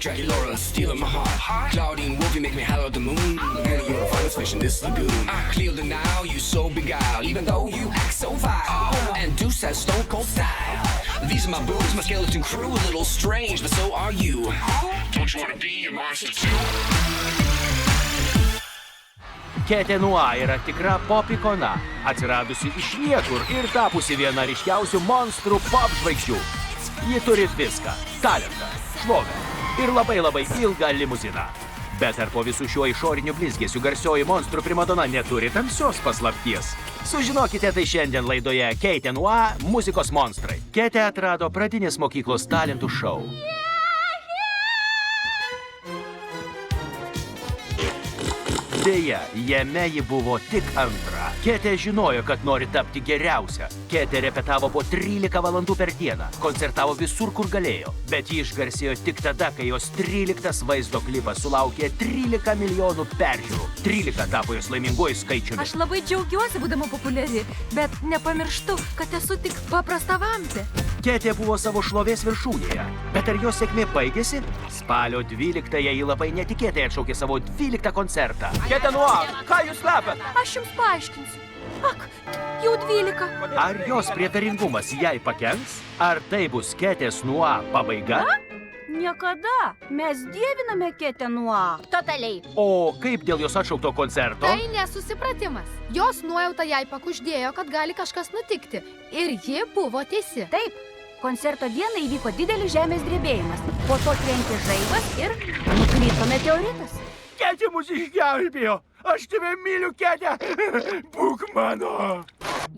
Jackie Laura stealing my heart. Claudine Wolf, you make me holler at the moon. Girl, you're a finest fish in this lagoon. I clear the Nile, you so beguiled, even though you act so vile. And Deuce has stone cold style. These are my boobs, my skeleton crew, a little strange, but so are you. Don't you wanna be a monster too? Ketė Nua yra tikra pop ikona, atsiradusi iš niekur ir tapusi viena ryškiausių monstrų pop žvaigždžių. Ji turi viską – talentą, šlovę ir labai ilgą limuziną. Bet ar po visų šiuo išoriniu blizgėsiu garsioji monstrų primadona neturi tamsios paslapties? Sužinokite tai šiandien laidoje Ketė Nua – muzikos monstrai. Ketė atrado pradinės mokyklos talentų šou. Deja, jame ji buvo tik antra. Ketė žinojo, kad nori tapti geriausia. Ketė repetavo po 13 valandų per dieną, koncertavo visur, kur galėjo. Bet ji išgarsėjo tik tada, kai jos 13 vaizdo klipas sulaukė 13 milijonų peržiūrų. 13 tapo jos laiminguoju skaičiumi. Aš labai džiaugiuosi, būdama populiari, bet nepamirštu, kad esu tik paprasta vamzdė. Ketė buvo savo šlovės viršūnėje. Bet ar jos sėkmė baigėsi? Spalio 12-ąją ji labai netikėtai atšaukė savo 12 koncertą. Ketė Nua, ką jūs slepiat? Aš jums paaiškinsiu. Ak, jau 12. Ar jos prietaringumas jai pakenks? Ar tai bus Ketės Nua pabaiga? Niekada. Mes dieviname Ketę Nua. Totaliai. O kaip dėl jos atšaukto koncerto? Tai nesusipratimas. Jos nuojauta jai pakuždėjo, kad gali kažkas nutikti. Ir ji buvo teisi. Taip, koncerto dieną įvyko didelis žemės drebėjimas. Po to trenkė žaibas ir nukrito meteoritas. Ketė mus išgelbėjo. Aš tave myliu, Ketė. Būk mano.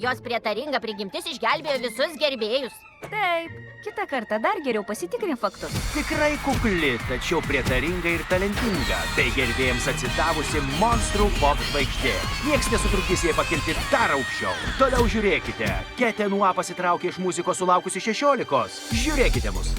Jos prietaringa prigimtis išgelbėjo visus gerbėjus. Taip, kitą kartą dar geriau pasitikrink faktus. Tikrai kukli, tačiau prietaringa ir talentinga. Tai gerbėjams atsidavusi monstrų pop žvaigždė. Niekas nesutrukdys jai pakilti dar aukščiau. Toliau žiūrėkite. Ketė Nua pasitraukė iš muzikos sulaukusi 16. Žiūrėkite mus.